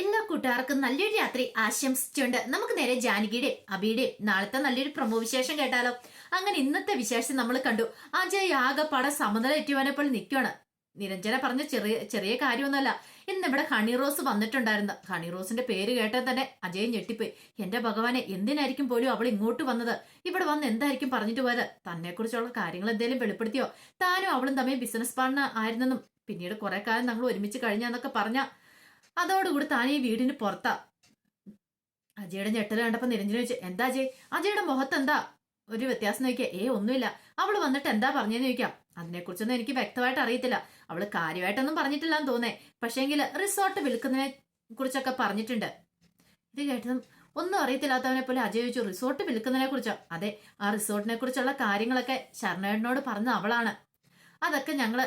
എല്ലാ കൂട്ടുകാർക്കും നല്ലൊരു രാത്രി ആശംസിച്ചുകൊണ്ട് നമുക്ക് നേരെ ജാനകിയുടെയും അബിയുടെയും നാളത്തെ നല്ലൊരു പ്രമോ വിശേഷം കേട്ടാലോ. അങ്ങനെ ഇന്നത്തെ വിശേഷം നമ്മൾ കണ്ടു. അജയ് ആകെപ്പാടെ സമനില ഏറ്റുവാനപ്പോൾ നിൽക്കുകയാണ്. നിരഞ്ജന പറഞ്ഞ ചെറിയ ചെറിയ കാര്യമൊന്നുമല്ല. ഇന്നിവിടെ ഹണി റോസ് വന്നിട്ടുണ്ടായിരുന്നു. ഹണി റോസിന്റെ പേര് കേട്ടാൽ തന്നെ അജയ് ഞെട്ടിപ്പോയി. എന്റെ ഭഗവാനെ, എന്തിനായിരിക്കും പോലും അവൾ ഇങ്ങോട്ട് വന്നത്? ഇവിടെ വന്ന് എന്തായിരിക്കും പറഞ്ഞിട്ട് പോയത്? തന്നെ കുറിച്ചുള്ള കാര്യങ്ങൾ എന്തെങ്കിലും വെളിപ്പെടുത്തിയോ? താനും അവളും തമ്മിൽ ബിസിനസ് പാർട്ണർ ആയിരുന്നെന്നും പിന്നീട് കുറെ കാലം ഞങ്ങൾ ഒരുമിച്ച് കഴിഞ്ഞാന്നൊക്കെ പറഞ്ഞ അതോടുകൂടി താൻ ഈ വീടിന് പുറത്താ. അജയുടെ ഞെട്ടൽ കണ്ടപ്പോ നിരഞ്ജന ചോദിച്ചു, എന്താ അജയ്? അജയുടെ മുഖത്ത് എന്താ ഒരു വ്യത്യാസം നോക്കിയാ? ഒന്നുമില്ല. അവള് വന്നിട്ട് എന്താ പറഞ്ഞെന്ന് ചോദിക്കാം. അതിനെക്കുറിച്ചൊന്നും എനിക്ക് വ്യക്തമായിട്ട് അറിയത്തില്ല. അവള് കാര്യമായിട്ടൊന്നും പറഞ്ഞിട്ടില്ലാന്ന് തോന്നേ. പക്ഷേങ്കിൽ റിസോർട്ട് വിൽക്കുന്നതിനെ കുറിച്ചൊക്കെ പറഞ്ഞിട്ടുണ്ട്. ഇത് കേട്ടതും ഒന്നും അറിയത്തില്ലാത്തവനെ പോലെ അജയ് ചോദിച്ചു, റിസോർട്ട് വിൽക്കുന്നതിനെ കുറിച്ചോ? അതെ, ആ റിസോർട്ടിനെ കുറിച്ചുള്ള കാര്യങ്ങളൊക്കെ ശരണേട്ടനോട് പറഞ്ഞ അവളാണ്. അതൊക്കെ ഞങ്ങള്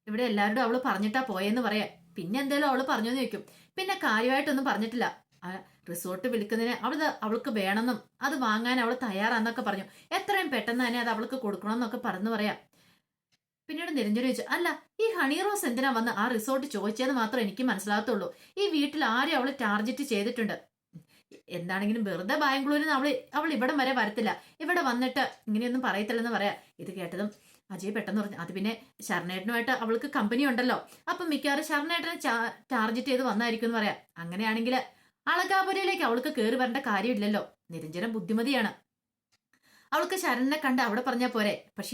ഇവിടെ എല്ലാവരോടും അവള് പറഞ്ഞിട്ടാ പോയെന്ന് പറയാം. പിന്നെ എന്തേലും അവള് പറഞ്ഞെന്ന് ചോദിക്കും. പിന്നെ കാര്യമായിട്ടൊന്നും പറഞ്ഞിട്ടില്ല. റിസോർട്ട് വിൽക്കുന്നതിന് അവൾക്ക് വേണമെന്നും അത് വാങ്ങാൻ അവൾ തയ്യാറാന്നൊക്കെ പറഞ്ഞു. എത്രയും പെട്ടെന്ന് തന്നെ അത് അവൾക്ക് കൊടുക്കണമെന്നൊക്കെ പറഞ്ഞു പറയാം. പിന്നീട് നിരഞ്ജന ചോദിച്ചു, അല്ല, ഈ ഹണി റോസ് എന്തിനാ വന്ന് ആ റിസോർട്ട് ചോദിച്ചതെന്ന് മാത്രം എനിക്ക് മനസ്സിലാകത്തുള്ളൂ. ഈ വീട്ടിൽ ആരും അവള് ടാർജറ്റ് ചെയ്തിട്ടുണ്ട്. എന്താണെങ്കിലും വെറുതെ ബാംഗ്ലൂരിൽ നിന്ന് അവൾ ഇവിടം വരെ വരത്തില്ല. ഇവിടെ വന്നിട്ട് ഇങ്ങനെയൊന്നും പറയത്തില്ലെന്ന് പറയാം. ഇത് കേട്ടതും അജയ് പെട്ടെന്ന് പറഞ്ഞു, അത് പിന്നെ ശരണേട്ടനുമായിട്ട് അവൾക്ക് കമ്പനി ഉണ്ടല്ലോ, അപ്പം മിക്കവാറും ശരണേട്ടനെ ടാർജറ്റ് ചെയ്ത് വന്നായിരിക്കും എന്ന് പറയാം. അങ്ങനെയാണെങ്കിൽ അളകാപുരയിലേക്ക് അവൾക്ക് കയറി വരേണ്ട കാര്യമില്ലല്ലോ. നിരഞ്ജന ബുദ്ധിമതിയാണ്. അവൾക്ക് ശരണിനെ കണ്ട് അവിടെ പറഞ്ഞാൽ പോരെ. പക്ഷെ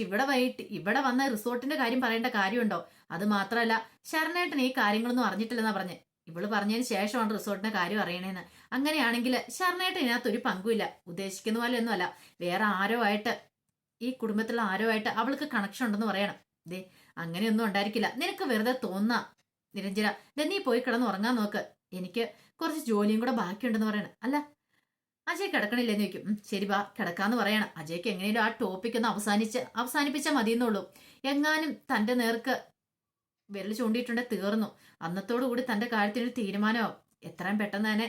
ഇവിടെ വന്ന റിസോർട്ടിന്റെ കാര്യം പറയേണ്ട കാര്യമുണ്ടോ? അത് മാത്രമല്ല, ശരണേട്ടൻ ഈ കാര്യങ്ങളൊന്നും അറിഞ്ഞിട്ടില്ലെന്നാ പറഞ്ഞേ. ഇവള് പറഞ്ഞതിന് ശേഷമാണ് റിസോർട്ടിന്റെ കാര്യം അറിയണേന്ന്. അങ്ങനെയാണെങ്കിൽ ശരണേട്ടൻ ഇതിനകത്ത് ഒരു പങ്കുമില്ല. ഉദ്ദേശിക്കുന്ന പോലെ ഒന്നും അല്ല. വേറെ ആരോ ആയിട്ട്, ഈ കുടുംബത്തിലുള്ള ആരോ ആയിട്ട് അവൾക്ക് കണക്ഷൻ ഉണ്ടെന്ന് പറയണം. ദേ, അങ്ങനെയൊന്നും ഉണ്ടായിരിക്കില്ല. നിനക്ക് വെറുതെ തോന്നാ നിരഞ്ജന. നീ പോയി കിടന്ന് ഉറങ്ങാൻ നോക്ക്. എനിക്ക് കുറച്ച് ജോലിയും കൂടെ ബാക്കിയുണ്ടെന്ന് പറയണം. അല്ല, അജയ് കിടക്കണില്ലെന്ന് ചോദിക്കും. ശരി, ബാ കിടക്കാന്ന് പറയണം. അജയ്ക്ക് എങ്ങനെയും ആ ടോപ്പിക് ഒന്ന് അവസാനിപ്പിച്ചാൽ മതിയെന്നുള്ളൂ. എങ്ങാനും തന്റെ നേർക്ക് വിരൽ ചൂണ്ടിയിട്ടുണ്ട്, തീർന്നു. അന്നത്തോടു കൂടി തന്റെ കാര്യത്തിനൊരു തീരുമാനമാവും. എത്രയും പെട്ടെന്ന് തന്നെ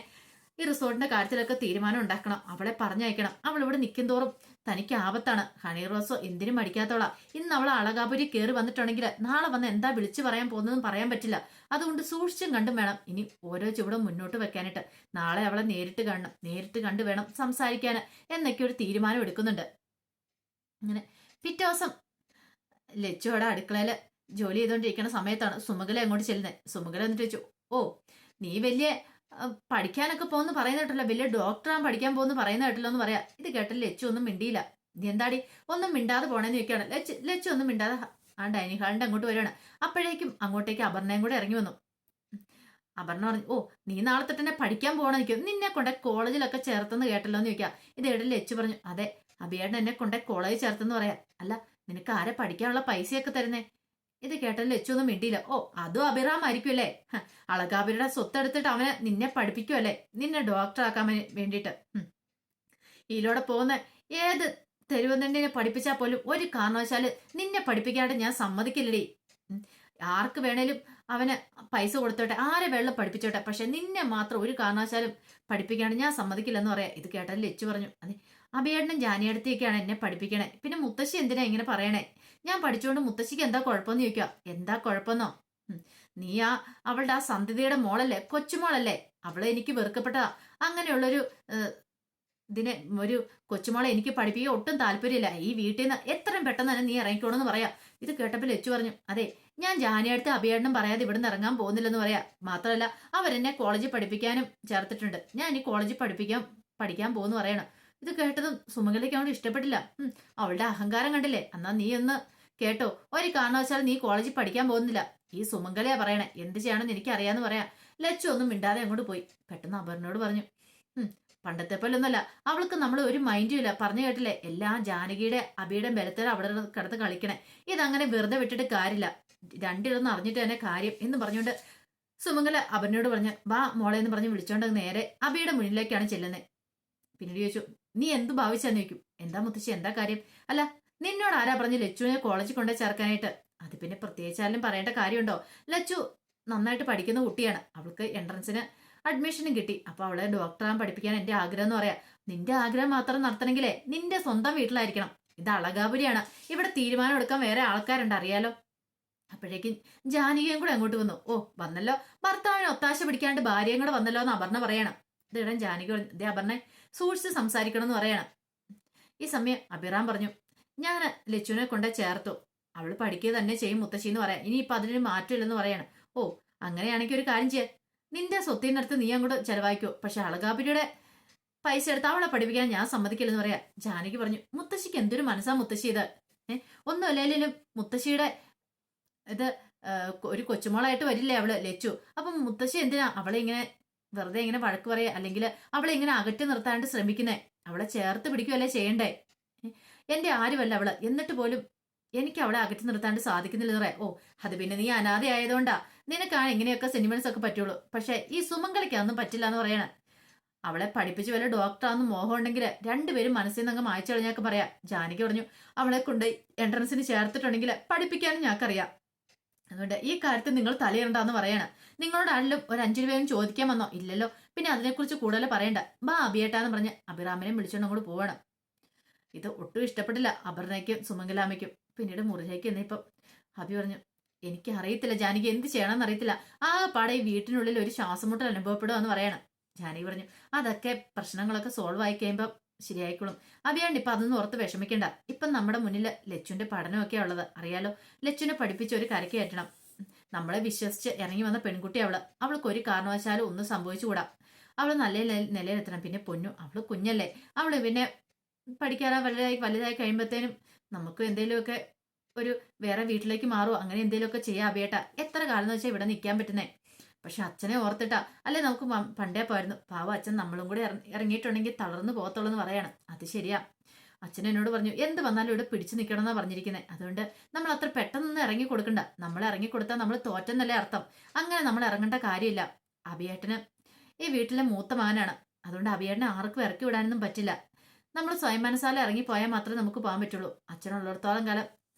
ഈ റിസോർട്ടിന്റെ കാര്യത്തിലൊക്കെ തീരുമാനം ഉണ്ടാക്കണം. അവളെ പറഞ്ഞയക്കണം. അവൾ ഇവിടെ നിൽക്കും തോറും തനിക്ക് ആപത്താണ്. ഹണി റോസോ എന്തിനും മടിക്കാത്തോളാ. ഇന്ന് അവൾ അളകാപുരി കയറി വന്നിട്ടുണ്ടെങ്കിൽ നാളെ വന്ന് എന്താ വിളിച്ചു പറയാൻ പോകുന്നതെന്നും പറയാൻ പറ്റില്ല. അതുകൊണ്ട് സൂക്ഷിച്ചും കണ്ടും വേണം ഇനി ഓരോ ചുവടും മുന്നോട്ട് വെക്കാനായിട്ട്. നാളെ അവളെ നേരിട്ട് കാണണം, നേരിട്ട് കണ്ടു വേണം സംസാരിക്കാൻ എന്നൊക്കെ ഒരു തീരുമാനം എടുക്കുന്നുണ്ട്. അങ്ങനെ പിറ്റേ ദിവസം ലച്ചുവിടെ അടുക്കളയില് ജോലി ചെയ്തുകൊണ്ടിരിക്കുന്ന സമയത്താണ് സുമകല അങ്ങോട്ട് ചെല്ലുന്നത്. സുമകല എന്നിട്ട് വെച്ചു, ഓ, നീ വലിയ പഠിക്കാനൊക്കെ പോകുന്നു പറയുന്ന കേട്ടല്ലോ, വലിയ ഡോക്ടറാൻ പഠിക്കാൻ പോകുന്നു പറയുന്ന കേട്ടല്ലോ എന്ന് പറയാ. ഇത് കേട്ടല്ലോ ലച്ചു ഒന്നും മിണ്ടിയില്ല. നീ എന്താടി ഒന്നും മിണ്ടാതെ പോണേന്ന് ചോദിക്കുകയാണ്. ലച്ചു ഒന്നും മിണ്ടാതെ ആ ഡൈനിങ് ഹാളിന്റെ അങ്ങോട്ട് വരികയാണ്. അപ്പോഴേക്കും അങ്ങോട്ടേക്ക് അപർണയും കൂടെ ഇറങ്ങി വന്നു. അപർണ പറഞ്ഞു, ഓ, നീ നാളെ തൊട്ട് തന്നെ പഠിക്കാൻ പോകണം നിൽക്കും. നിന്നെ കൊണ്ടേ കോളേജിലൊക്കെ ചേർത്തെന്ന് കേട്ടല്ലോ എന്ന് ചോദിക്കാം. ഇത് ഏട്ടൻ ലച്ചു പറഞ്ഞു, അതെ, അഭിയേട്ടൻ എന്നെ കൊണ്ടേ കോളേജിൽ ചേർത്തെന്ന് പറയാ. അല്ല, നിനക്ക് ആരെ പഠിക്കാനുള്ള പൈസയൊക്കെ തരുന്നേ? ഇത് കേട്ടല്ലോ ലച്ചു ഒന്നും മിണ്ടിയില്ല. ഓ, അതും അഭിറാം ആയിരിക്കുമല്ലേ? അളകാബിരുടെ സ്വത്തെടുത്തിട്ട് അവനെ നിന്നെ പഠിപ്പിക്കുമല്ലേ, നിന്നെ ഡോക്ടറാക്കാൻ വേണ്ടിയിട്ട്. ഇതിലൂടെ പോകുന്ന ഏത് തെരുവെന്നെ പഠിപ്പിച്ചാൽ പോലും ഒരു കാരണവശാല് നിന്നെ പഠിപ്പിക്കാണ്ട് ഞാൻ സമ്മതിക്കില്ലടി. ആർക്ക് വേണേലും അവന് പൈസ കൊടുത്തോട്ടെ, ആരെ വെള്ളം പഠിപ്പിച്ചോട്ടെ, പക്ഷെ നിന്നെ മാത്രം ഒരു കാരണവശാലും പഠിപ്പിക്കാണ്ട് ഞാൻ സമ്മതിക്കില്ലെന്ന് പറയാം. ഇത് കേട്ടാൽ ലച്ചു പറഞ്ഞു, അതെ, അഭിയേട്ടനും ജാനിയടുത്തേക്കാണ് എന്നെ പഠിപ്പിക്കണേ. പിന്നെ മുത്തശ്ശി എന്തിനാ ഇങ്ങനെ പറയണേ? ഞാൻ പഠിച്ചുകൊണ്ട് മുത്തശ്ശിക്ക് എന്താ കുഴപ്പമെന്ന് ചോദിക്കുക. എന്താ കുഴപ്പമെന്നോ? നീ അവളുടെ ആ സന്ധ്യതയുടെ മോളല്ലേ, കൊച്ചുമോളല്ലേ? അവളെ എനിക്ക് വെറുക്കപ്പെട്ടതാ. അങ്ങനെയുള്ളൊരു ഇതിനെ, ഒരു കൊച്ചുമോളെ എനിക്ക് പഠിപ്പിക്കാൻ ഒട്ടും താല്പര്യമില്ല. ഈ വീട്ടിൽ നിന്ന് എത്രയും പെട്ടെന്ന് തന്നെ നീ ഇറങ്ങിക്കോണെന്ന് പറയാം. ഇത് കേട്ടപ്പോൾ ലച്ചു പറഞ്ഞു, അതെ, ഞാൻ ജാനിയടുത്ത് അഭിയേട്ടനും പറയാതെ ഇവിടെ നിന്ന് ഇറങ്ങാൻ പോകുന്നില്ലെന്ന് പറയാം. മാത്രമല്ല, അവരെന്നെ കോളേജിൽ പഠിപ്പിക്കാനും ചേർത്തിട്ടുണ്ട്. ഞാൻ ഈ കോളേജിൽ പഠിക്കാൻ പോകുന്നു പറയണം. ഇത് കേട്ടതും സുമംഗലയ്ക്ക് അവനോട് ഇഷ്ടപ്പെട്ടില്ല. അവളുടെ അഹങ്കാരം കണ്ടില്ലേ? എന്നാ നീ ഒന്ന് കേട്ടോ, ഒരു കാരണവശാലും നീ കോളേജിൽ പഠിക്കാൻ പോകുന്നില്ല. ഈ സുമംഗലയാ പറയണേ, എന്ത് ചെയ്യണമെന്ന് എനിക്ക് അറിയാന്ന് പറയാം. ലച്ചു ഒന്നും മിണ്ടാതെ അങ്ങോട്ട് പോയി. പെട്ടെന്ന് അപർണയോട് പറഞ്ഞു, പണ്ടത്തെ പോലെ ഒന്നല്ല, അവൾക്ക് നമ്മൾ ഒരു മൈൻഡും ഇല്ല. പറഞ്ഞു കേട്ടില്ലേ, എല്ലാ ജാനകിയുടെ അബിയുടെ ബലത്തിൽ അവിടെ കിടന്ന് കളിക്കണേ. ഇതങ്ങനെ വെറുതെ വിട്ടിട്ട് കാര്യമില്ല. രണ്ടിലൊന്നും അറിഞ്ഞിട്ട് തന്നെ കാര്യം എന്ന് പറഞ്ഞുകൊണ്ട് സുമംഗല അപർണയോട് പറഞ്ഞു, വാ മോളെ എന്ന് പറഞ്ഞ് വിളിച്ചോണ്ട് നേരെ അബിയുടെ മുന്നിലേക്കാണ് ചെല്ലുന്നത്. പിന്നീട് ചോദിച്ചു, നീ എന്ത് ഭാവിച്ചാന്ന് ചോദിക്കും. എന്താ മുത്തശ്ശി, എന്താ കാര്യം? അല്ല, നിന്നോട് ആരാ പറഞ്ഞു ലച്ചുവിനെ കോളേജിൽ കൊണ്ടേ ചേർക്കാനായിട്ട്? അത് പിന്നെ പ്രത്യേകിച്ചാലും പറയേണ്ട കാര്യമുണ്ടോ? ലച്ചു നന്നായിട്ട് പഠിക്കുന്ന കുട്ടിയാണ്. അവൾക്ക് എൻട്രൻസിന് അഡ്മിഷനും കിട്ടി. അപ്പൊ അവളെ ഡോക്ടറാൻ പഠിപ്പിക്കാൻ എന്റെ ആഗ്രഹം എന്ന് പറയാം. നിന്റെ ആഗ്രഹം മാത്രം നടത്തണമെങ്കിലേ നിന്റെ സ്വന്തം വീട്ടിലായിരിക്കണം. ഇത് അളകാപുരിയാണ്. ഇവിടെ തീരുമാനം എടുക്കാൻ വേറെ ആൾക്കാരുണ്ട്, അറിയാലോ. അപ്പോഴേക്കും ജാനകിയും കൂടെ അങ്ങോട്ട് വന്നു. ഓ വന്നല്ലോ, ഭർത്താവിനെ ഒത്താശ പിടിക്കാണ്ട് ഭാര്യയും കൂടെ വന്നല്ലോ എന്ന് അപർണ പറയണം. ഇതിടം ജാനകി പറഞ്ഞു, ഇതേ അപർണ സൂക്ഷിച്ച് സംസാരിക്കണം എന്ന് പറയണം. ഈ സമയം അഭിറാം പറഞ്ഞു, ഞാൻ ലച്ചുവിനെ കൊണ്ട് ചേർത്തു, അവള് പഠിക്കുക തന്നെ ചെയ്യും മുത്തശ്ശി എന്ന് പറയാം, ഇനിയിപ്പൊ അതിനൊരു മാറ്റമില്ലെന്ന് പറയണം. ഓ അങ്ങനെയാണെങ്കിൽ ഒരു കാര്യം ചെയ്യാം, നിന്റെ സ്വത്തിനടുത്ത് നീ അങ്ങോട്ട് ചെലവായിക്കോ, പക്ഷെ അളകാപിരിയുടെ പൈസ എടുത്ത് അവളെ പഠിപ്പിക്കാൻ ഞാൻ സമ്മതിക്കില്ലെന്ന് പറയാം. ജാനകി പറഞ്ഞു, മുത്തശ്ശിക്ക് എന്തൊരു മനസ്സാ മുത്തശ്ശി ഇത്. ഒന്നും അല്ലെങ്കിലും മുത്തശ്ശിയുടെ ഇത് ഒരു കൊച്ചുമോളായിട്ട് വരില്ലേ അവള് ലച്ചു. അപ്പം മുത്തശ്ശി എന്തിനാ അവളെ ഇങ്ങനെ വെറുതെ ഇങ്ങനെ വഴക്ക് പറയാ, അല്ലെങ്കിൽ അവളെ ഇങ്ങനെ അകറ്റി നിർത്താണ്ട് ശ്രമിക്കുന്നേ? അവളെ ചേർത്ത് പിടിക്കുകയല്ലേ ചെയ്യണ്ടേ? എന്റെ ആരുമല്ല അവള്, എന്നിട്ട് പോലും എനിക്ക് അവളെ അകറ്റി നിർത്താണ്ട് സാധിക്കുന്നില്ലെന്ന് പറയാം. ഓ അത് പിന്നെ നീ അനാഥയായതുകൊണ്ടാ, നിനക്കാണ് ഇങ്ങനെയൊക്കെ സെന്റിമെന്റ്സ് ഒക്കെ പറ്റുള്ളൂ, പക്ഷെ ഈ സുമംഗലിക്ക് അതൊന്നും പറ്റില്ല എന്ന് പറയണ. അവളെ പഠിപ്പിച്ച് വല്ല ഡോക്ടറാന്ന് മോഹം ഉണ്ടെങ്കിൽ രണ്ടുപേരും മനസ്സിൽ നിന്ന് അങ്ങ് മായ്ച്ചു കളഞ്ഞാൽ പറയാം. ജാനകി പറഞ്ഞു, അവളെ കൊണ്ട് എൻട്രൻസിന് ചേർത്തിട്ടുണ്ടെങ്കിൽ പഠിപ്പിക്കാനും ഞങ്ങൾക്കറിയാം, അതുകൊണ്ട് ഈ കാര്യത്തിൽ നിങ്ങൾ തലയിടണ്ടെന്ന് പറയണ. നിങ്ങളോട് ആരെങ്കിലും ഒരു 5 രൂപയും ചോദിക്കാൻ വന്നോ? ഇല്ലല്ലോ, പിന്നെ അതിനെക്കുറിച്ച് കൂടുതൽ പറയണ്ട, ബാ അഭിയേട്ടാന്ന് പറഞ്ഞ് അഭിറാമിനെ വിളിച്ചോണ്ട് അങ്ങോട്ട് പോവാണ്. ഇത് ഒട്ടും ഇഷ്ടപ്പെട്ടില്ല അപർണയ്ക്കും സുമംഗലാമയ്ക്കും. പിന്നീട് മുറിയിലേക്ക് എന്നിപ്പം അഭി പറഞ്ഞു, എനിക്ക് അറിയത്തില്ല ജാനകി, എന്ത് ചെയ്യണമെന്ന് അറിയത്തില്ല, ആ പാടെ ഈ വീട്ടിനുള്ളിൽ ഒരു ശ്വാസമുട്ടൽ അനുഭവപ്പെടുക പറയണം. ജാനകി പറഞ്ഞു, അതൊക്കെ പ്രശ്നങ്ങളൊക്കെ സോൾവ് ആയി കഴിയുമ്പോൾ ശരിയായിക്കോളും. അഭിയാണ്ട് ഇപ്പൊ അതൊന്നും ഓർത്ത് വിഷമിക്കണ്ട. ഇപ്പം നമ്മുടെ മുന്നിൽ ലച്ചുവിന്റെ പഠനമൊക്കെ ഉള്ളത് അറിയാലോ, ലച്ചുവിനെ പഠിപ്പിച്ച് ഒരു കരക്ക് കയറ്റണം. നമ്മളെ വിശ്വസിച്ച് ഇറങ്ങി വന്ന പെൺകുട്ടി അവൾക്ക് ഒരു കാരണവശാലും ഒന്നും സംഭവിച്ചുകൂടാ. അവള് നല്ല നിലയിലെത്തണം. പിന്നെ പൊന്നു, അവള് കുഞ്ഞല്ലേ, അവള് പിന്നെ പഠിക്കാതെ വലുതായി കഴിയുമ്പോഴത്തേനും നമുക്ക് എന്തെങ്കിലുമൊക്കെ ഒരു വേറെ വീട്ടിലേക്ക് മാറുമോ അങ്ങനെ എന്തെങ്കിലുമൊക്കെ ചെയ്യാം അഭിയേട്ട. എത്ര കാലം എന്ന് വെച്ചാൽ ഇവിടെ നിൽക്കാൻ പറ്റുന്നേ. പക്ഷെ അച്ഛനെ ഓർത്തിട്ടാ, അല്ലെ നമുക്ക് പണ്ടേ പോയിരുന്നു. പാവം അച്ഛൻ നമ്മളും കൂടി ഇറങ്ങിയിട്ടുണ്ടെങ്കിൽ തളർന്നു പോകത്തുള്ളൂ എന്ന് പറയണം. അത് ശരിയാ. അച്ഛൻ എന്നോട് പറഞ്ഞു, എന്ത് വന്നാലും ഇവിടെ പിടിച്ചു നിൽക്കണം എന്നാ പറഞ്ഞിരിക്കുന്നത്, അതുകൊണ്ട് നമ്മൾ അത്ര പെട്ടെന്നൊന്നും ഇറങ്ങി കൊടുക്കണ്ട. നമ്മൾ ഇറങ്ങി കൊടുത്താൽ നമ്മൾ തോറ്റെന്നല്ലേ അർത്ഥം. അങ്ങനെ നമ്മൾ ഇറങ്ങേണ്ട കാര്യമില്ല. അഭിയേട്ടന് ഈ വീട്ടിലെ മൂത്ത മകനാണ്, അതുകൊണ്ട് അഭിയേട്ടനെ ആർക്കും ഇറക്കി വിടാനൊന്നും പറ്റില്ല. നമ്മൾ സ്വയം മനസ്സാല ഇറങ്ങി പോയാൽ മാത്രമേ നമുക്ക് പോകാൻ പറ്റുള്ളൂ. അച്ഛനുള്ളിടത്തോളം കാലം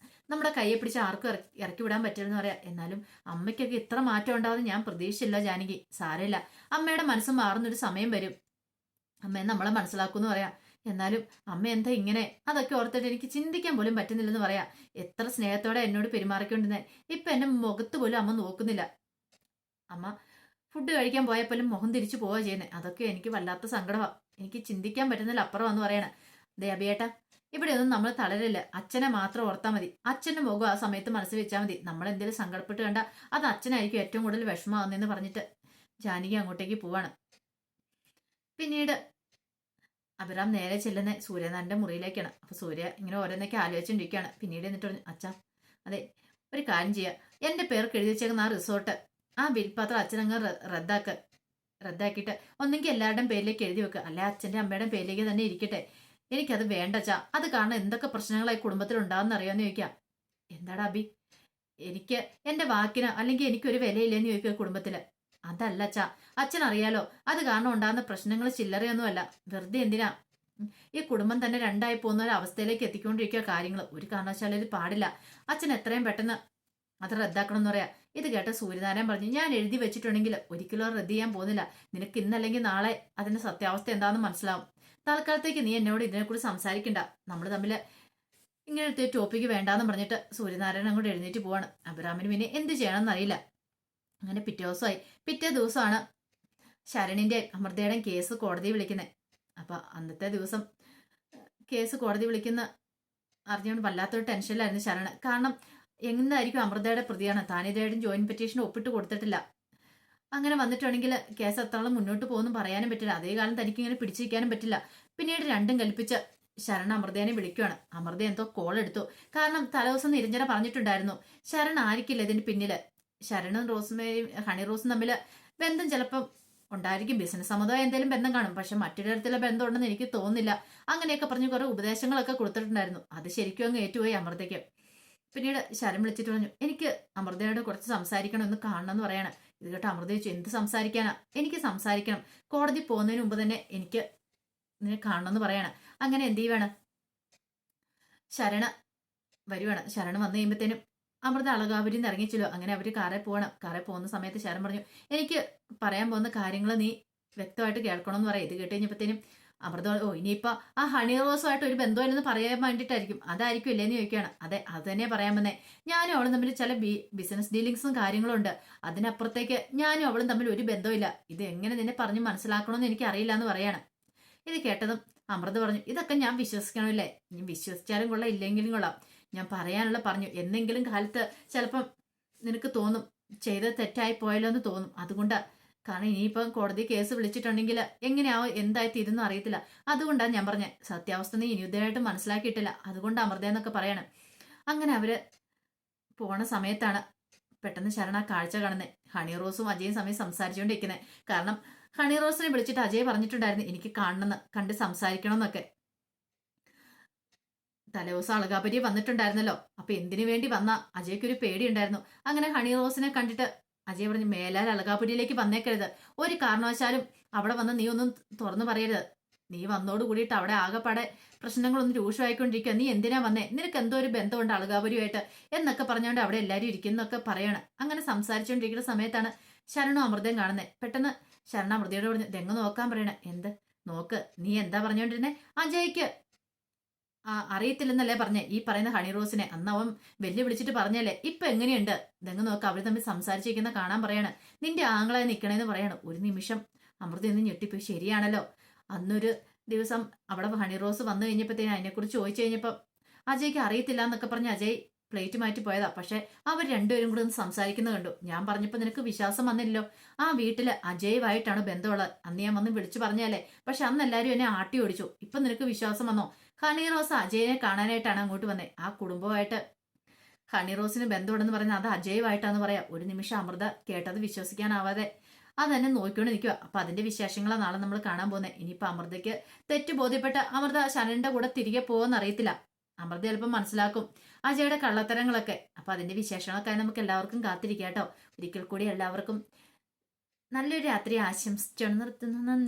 നമ്മുടെ കയ്യെ പിടിച്ച് ആർക്കും ഇറക്കി വിടാൻ പറ്റില്ലെന്ന് പറയാം. എന്നാലും അമ്മയ്ക്കൊക്കെ ഇത്ര മാറ്റം ഉണ്ടാവുമെന്ന് ഞാൻ പ്രതീക്ഷിച്ചില്ല ജാനകി. സാരമില്ല, അമ്മയുടെ മനസ്സ് മാറുന്നൊരു സമയം വരും, അമ്മയെ നമ്മളെ മനസ്സിലാക്കുമെന്ന് പറയാം. എന്നാലും അമ്മ എന്താ ഇങ്ങനെ, അതൊക്കെ ഓർത്തിട്ട് എനിക്ക് ചിന്തിക്കാൻ പോലും പറ്റുന്നില്ലെന്ന് പറയാം. എത്ര സ്നേഹത്തോടെ എന്നോട് പെരുമാറിക്കൊണ്ടിരുന്നേ, ഇപ്പൊ എന്റെ മുഖത്ത് പോലും അമ്മ നോക്കുന്നില്ല. അമ്മ ഫുഡ് കഴിക്കാൻ പോയപ്പോലും മുഖം തിരിച്ചു പോവുക ചെയ്യുന്നത്, അതൊക്കെ എനിക്ക് വല്ലാത്ത സങ്കടമാണ്. എനിക്ക് ചിന്തിക്കാൻ പറ്റുന്നില്ല അപ്പുറമാന്ന് പറയണ. ദേ അഭിയേട്ടാ, ഇവിടെ ഒന്നും നമ്മൾ തളരില്ല, അച്ഛനെ മാത്രം ഓർത്താൽ മതി. അച്ഛന്റെ മുഖം ആ സമയത്ത് മനസ്സിൽ വെച്ചാൽ മതി. നമ്മൾ എന്തെങ്കിലും സങ്കടപ്പെട്ട് കണ്ട അത് അച്ഛനായിരിക്കും ഏറ്റവും കൂടുതൽ വിഷമമാകുന്നതെന്ന് പറഞ്ഞിട്ട് ജാനകി അങ്ങോട്ടേക്ക് പോവാണ്. പിന്നീട് അഭിറാം നേരെ ചെല്ലുന്ന സൂര്യനാരന്റെ മുറിയിലേക്കാണ്. അപ്പൊ സൂര്യ ഇങ്ങനെ ഓരോന്നൊക്കെ ആലോചിച്ചുകൊണ്ടിരിക്കുകയാണ്. പിന്നീട് എന്നിട്ട് പറഞ്ഞു, അച്ഛാ അതെ ഒരു കാര്യം ചെയ്യാം, എന്റെ പേർക്ക് എഴുതി വെച്ചേക്കുന്ന ആ റിസോർട്ട്, ആ ബിൽപത്രം അച്ഛനങ്ങ് റദ്ദാക്കിയിട്ട് ഒന്നെങ്കിൽ എല്ലാവരുടെയും പേരിലേക്ക് എഴുതി വെക്കുക, അല്ലെ അച്ഛന്റെ അമ്മയുടെ പേരിലേക്ക് തന്നെ ഇരിക്കട്ടെ. എനിക്കത് വേണ്ടച്ചാ, അത് കാരണം എന്തൊക്കെ പ്രശ്നങ്ങളായി കുടുംബത്തിൽ ഉണ്ടാവുന്ന അറിയാമെന്ന് ചോദിക്കാം. എന്താടാ അബി, എനിക്ക് എന്റെ വാക്കിന് അല്ലെങ്കിൽ എനിക്കൊരു വിലയില്ലെന്ന് ചോദിക്കുക കുടുംബത്തില്. അതല്ല അച്ഛാ, അച്ഛൻ അറിയാലോ, അത് കാരണം ഉണ്ടാകുന്ന പ്രശ്നങ്ങൾ ചില്ലറയൊന്നുമല്ല. വെറുതെ എന്തിനാ ഈ കുടുംബം തന്നെ രണ്ടായി പോകുന്ന ഒരു അവസ്ഥയിലേക്ക് എത്തിക്കൊണ്ടിരിക്കുക കാര്യങ്ങൾ. ഒരു കാരണവശാലും ഇത് പാടില്ല. അച്ഛൻ എത്രയും പെട്ടെന്ന് അത് റദ്ദാക്കണം എന്ന് പറയാ. ഇത് കേട്ട സൂര്യനാരായൺ പറഞ്ഞു, ഞാൻ എഴുതി വെച്ചിട്ടുണ്ടെങ്കിൽ ഒരിക്കലും റദ്ദ് ചെയ്യാൻ പോകുന്നില്ല. നിനക്ക് ഇന്നല്ലെങ്കിൽ നാളെ അതിന്റെ സത്യാവസ്ഥ എന്താണെന്ന് മനസ്സിലാവും. തൽക്കാലത്തേക്ക് നീ എന്നോട് ഇതിനെക്കുറിച്ച് സംസാരിക്കണ്ട, നമ്മൾ തമ്മിൽ ഇങ്ങനത്തെ ടോപ്പിക്ക് വേണ്ടാന്ന് പറഞ്ഞിട്ട് സൂര്യനാരായണൻ അങ്ങോട്ട് എഴുന്നേറ്റ് പോവാണ്. അഭിറാമിന് പിന്നെ എന്ത് ചെയ്യണമെന്ന് അറിയില്ല. അങ്ങനെ പിറ്റേ ദിവസമാണ് ശരണിന്റെ അമൃതയുടെയും കേസ് കോടതി വിളിക്കുന്നത്. അപ്പൊ അന്നത്തെ ദിവസം കേസ് കോടതി വിളിക്കുന്ന അറിഞ്ഞുകൊണ്ട് വല്ലാത്തൊരു ടെൻഷനിലായിരുന്നു ശരണ്. കാരണം എന്തായിരിക്കും അമൃതയുടെ പ്രതിയാണ്, താനിതയുടെ ജോയിന്റ് പെറ്റീഷൻ ഒപ്പിട്ട് കൊടുത്തിട്ടില്ല. അങ്ങനെ വന്നിട്ടുണ്ടെങ്കിൽ കേസ് എത്രത്തോളം മുന്നോട്ട് പോകുന്നു പറയാനും പറ്റില്ല. അതേ കാലം തനിക്ക് ഇങ്ങനെ പിടിച്ചിരിക്കാനും പറ്റില്ല. പിന്നീട് രണ്ടും കൽപ്പിച്ച് ശരൺ അമൃതേനെ വിളിക്കുകയാണ്. അമൃത എന്തോ കോൾ എടുത്തു. കാരണം തലേദിവസം നിരഞ്ജന പറഞ്ഞിട്ടുണ്ടായിരുന്നു ശരൺ ആയിരിക്കില്ല ഇതിന് പിന്നില്. ശരണും റോസ്മേരിയും ഹണി റോസും തമ്മിൽ ബന്ധം ചിലപ്പം ഉണ്ടായിരിക്കും, ബിസിനസ് സമുദായം എന്തെങ്കിലും ബന്ധം കാണും, പക്ഷെ മറ്റൊരു തരത്തിലുള്ള ബന്ധം ഉണ്ടെന്ന് എനിക്ക് തോന്നുന്നില്ല. അങ്ങനെയൊക്കെ പറഞ്ഞ് കുറെ ഉപദേശങ്ങളൊക്കെ കൊടുത്തിട്ടുണ്ടായിരുന്നു. അത് ശരിക്കും അങ്ങ് ഏറ്റുപോയി അമൃതയ്ക്ക്. പിന്നീട് ശരൺ വിളിച്ചിട്ട് പറഞ്ഞു, എനിക്ക് അമൃതയോട് കുറച്ച് സംസാരിക്കണം, ഒന്ന് കാണണം എന്ന് പറയണം. ഇത് കേട്ടോ അമൃത ചോദിച്ചു, എന്ത് സംസാരിക്കാനാ? എനിക്ക് സംസാരിക്കണം, കോടതി പോകുന്നതിന് മുമ്പ് തന്നെ എനിക്ക് നിന്നെ കാണണമെന്ന് പറയണം. അങ്ങനെ എന്ത് ചെയ്യുവാണ്, ശരണ വരുവാണ്. ശരണ് വന്നു കഴിയുമ്പത്തേനും അമൃത അളകാപുരിയിൽ നിന്ന് ഇറങ്ങിച്ചല്ലോ. അങ്ങനെ അവര് കാറെ പോവാണ്. കാറെ പോകുന്ന സമയത്ത് ശരൺ പറഞ്ഞു, എനിക്ക് പറയാൻ പോകുന്ന കാര്യങ്ങൾ നീ വ്യക്തമായിട്ട് കേൾക്കണമെന്ന് പറയാം. ഇത് കേട്ട് കഴിഞ്ഞപ്പോഴത്തേനും അമൃത ഓ ഇനിയിപ്പോ ആ ഹണി റോസുമായിട്ട് ഒരു ബന്ധമില്ലെന്ന് പറയാൻ വേണ്ടിയിട്ടായിരിക്കും, അതായിരിക്കും ഇല്ലേന്ന് ചോദിക്കുകയാണ്. അതെ അത് തന്നെ പറയാൻ വന്നേ. ഞാനും അവളും തമ്മിൽ ചില ബിസിനസ് ഡീലിങ്സും കാര്യങ്ങളും ഉണ്ട്. അതിനപ്പുറത്തേക്ക് ഞാനും അവളും തമ്മിൽ ഒരു ബന്ധമില്ല. ഇത് എങ്ങനെ നിന്നെ പറഞ്ഞ് മനസ്സിലാക്കണമെന്ന് എനിക്ക് അറിയില്ല എന്ന് പറയാണ്. ഇത് കേട്ടതും അമൃത പറഞ്ഞു, ഇതൊക്കെ ഞാൻ വിശ്വസിക്കണമല്ലേ? ഞാൻ വിശ്വസിച്ചാലും കൊള്ളാം ഇല്ലെങ്കിലും കൊള്ളാം, ഞാൻ പറയാനുള്ള പറഞ്ഞു. എന്തെങ്കിലും കാലത്ത് ചിലപ്പം നിനക്ക് തോന്നും ചെയ്തത് തെറ്റായി പോയല്ലോ എന്ന് തോന്നും. അതുകൊണ്ടാ, കാരണം ഇനിയിപ്പം കോടതി കേസ് വിളിച്ചിട്ടുണ്ടെങ്കിൽ എങ്ങനെയാവോ എന്തായി തീരുന്നു അറിയത്തില്ല. അതുകൊണ്ടാണ് ഞാൻ പറഞ്ഞത്, സത്യാവസ്ഥ നീ ഇനി ഇതുവരെയായിട്ട് മനസ്സിലാക്കിയിട്ടില്ല, അതുകൊണ്ട് അമൃത എന്നൊക്കെ പറയണം. അങ്ങനെ അവര് പോണ സമയത്താണ് പെട്ടെന്ന് ശരണ കാഴ്ച കാണുന്നത്. ഹണി റോസും അജയും സമയം സംസാരിച്ചുകൊണ്ടിരിക്കുന്നത്. കാരണം ഹണി റോസിനെ വിളിച്ചിട്ട് അജയ് പറഞ്ഞിട്ടുണ്ടായിരുന്നു എനിക്ക് കാണണമെന്ന്, കണ്ട് സംസാരിക്കണം എന്നൊക്കെ. തലേദിവസം അളകാപുരി വന്നിട്ടുണ്ടായിരുന്നല്ലോ, അപ്പൊ എന്തിനു വേണ്ടി വന്ന അജയ്ക്കൊരു പേടിയുണ്ടായിരുന്നു. അങ്ങനെ ഹണി റോസിനെ കണ്ടിട്ട് അജയ് പറഞ്ഞു, മേലാൽ അളകാപുരിയിലേക്ക് വന്നേക്കരുത്, ഒരു കാരണവശാലും അവിടെ വന്ന് നീ ഒന്നും തുറന്നു പറയരുത്. നീ വന്നോട് കൂടിയിട്ട് അവിടെ ആകെപ്പാടെ പ്രശ്നങ്ങളൊന്നും രൂക്ഷമായിക്കൊണ്ടിരിക്കുക, നീ എന്തിനാ വന്നേ, നിനക്ക് എന്തോ ഒരു ബന്ധമുണ്ട് അളകാപുരിയുമായിട്ട് എന്നൊക്കെ പറഞ്ഞുകൊണ്ട് അവിടെ എല്ലാവരും ഇരിക്കുന്നൊക്കെ പറയാണ്. അങ്ങനെ സംസാരിച്ചുകൊണ്ടിരിക്കുന്ന സമയത്താണ് ശരണും അമൃതയും കാണുന്നത്. പെട്ടെന്ന് ശരണ അമൃതയോട് പറഞ്ഞു, തെങ്ങ് നോക്കാൻ പറയണേ. എന്ത് നോക്ക്, നീ എന്താ പറഞ്ഞോണ്ടിരുന്നേ? അജയ്ക്ക് അറിയത്തില്ലെന്നല്ലേ പറഞ്ഞേ ഈ പറയുന്ന ഹണി റോസിനെ? അന്ന് അവൻ വിളിച്ചിട്ട് പറഞ്ഞല്ലേ, ഇപ്പൊ എങ്ങനെയുണ്ട്? ഇതെങ്ങ് നോക്ക്, അവർ തമ്മിൽ സംസാരിച്ചിരിക്കുന്ന കാണാൻ പറയാണ്. നിന്റെ ആങ്ങളായി നിക്കണേന്ന് പറയാണ്. ഒരു നിമിഷം അമൃത ഒന്ന് ഞെട്ടിപ്പോയി. ശരിയാണല്ലോ, അന്നൊരു ദിവസം അവിടെ ഹണി റോസ് വന്നു കഴിഞ്ഞപ്പോഴത്തേനും അതിനെക്കുറിച്ച് ചോദിച്ചു കഴിഞ്ഞപ്പം അജയ്ക്ക് അറിയത്തില്ല എന്നൊക്കെ പറഞ്ഞ് അജയ് പ്ലേറ്റ് മാറ്റി പോയതാ. പക്ഷെ അവർ രണ്ടുപേരും കൂടെ ഒന്ന് സംസാരിക്കുന്നത് കണ്ടു. ഞാൻ പറഞ്ഞപ്പോ നിനക്ക് വിശ്വാസം വന്നില്ലല്ലോ. ആ വീട്ടില് അജയുമായിട്ടാണ് ബന്ധമുള്ളത്. അന്ന് ഞാൻ വന്ന് വിളിച്ചു പറഞ്ഞല്ലേ, പക്ഷെ അന്ന് എല്ലാരും എന്നെ ആട്ടി ഓടിച്ചു. ഇപ്പൊ നിനക്ക് വിശ്വാസം വന്നോ? ഹണി റോസ് അജയനെ കാണാനായിട്ടാണ് അങ്ങോട്ട് വന്നത്. ആ കുടുംബമായിട്ട് ഹണി റോസിന് ബന്ധമുണ്ടെന്ന് പറഞ്ഞാൽ അത് അജയുമായിട്ടാന്ന് പറയാം. ഒരു നിമിഷം അമൃത കേട്ടത് വിശ്വസിക്കാനാവാതെ അതന്നെ നോക്കിക്കൊണ്ട് നിൽക്കുക. അപ്പൊ അതിന്റെ വിശേഷങ്ങളാണ് നാളെ നമ്മൾ കാണാൻ പോകുന്നത്. ഇനിയിപ്പോ അമൃതയ്ക്ക് തെറ്റ് ബോധ്യപ്പെട്ട അമൃത ശരണിന്റെ കൂടെ തിരികെ പോകുമെന്ന് അറിയത്തില്ല. അമൃത ചിലപ്പോൾ മനസ്സിലാക്കും അജയുടെ കള്ളത്തരങ്ങളൊക്കെ. അപ്പൊ അതിന്റെ വിശേഷങ്ങളൊക്കെ നമുക്ക് എല്ലാവർക്കും കാത്തിരിക്കാം കേട്ടോ. ഒരിക്കൽ കൂടി എല്ലാവർക്കും നല്ലൊരു രാത്രി ആശംസിച്ചു നിർത്തുന്നു.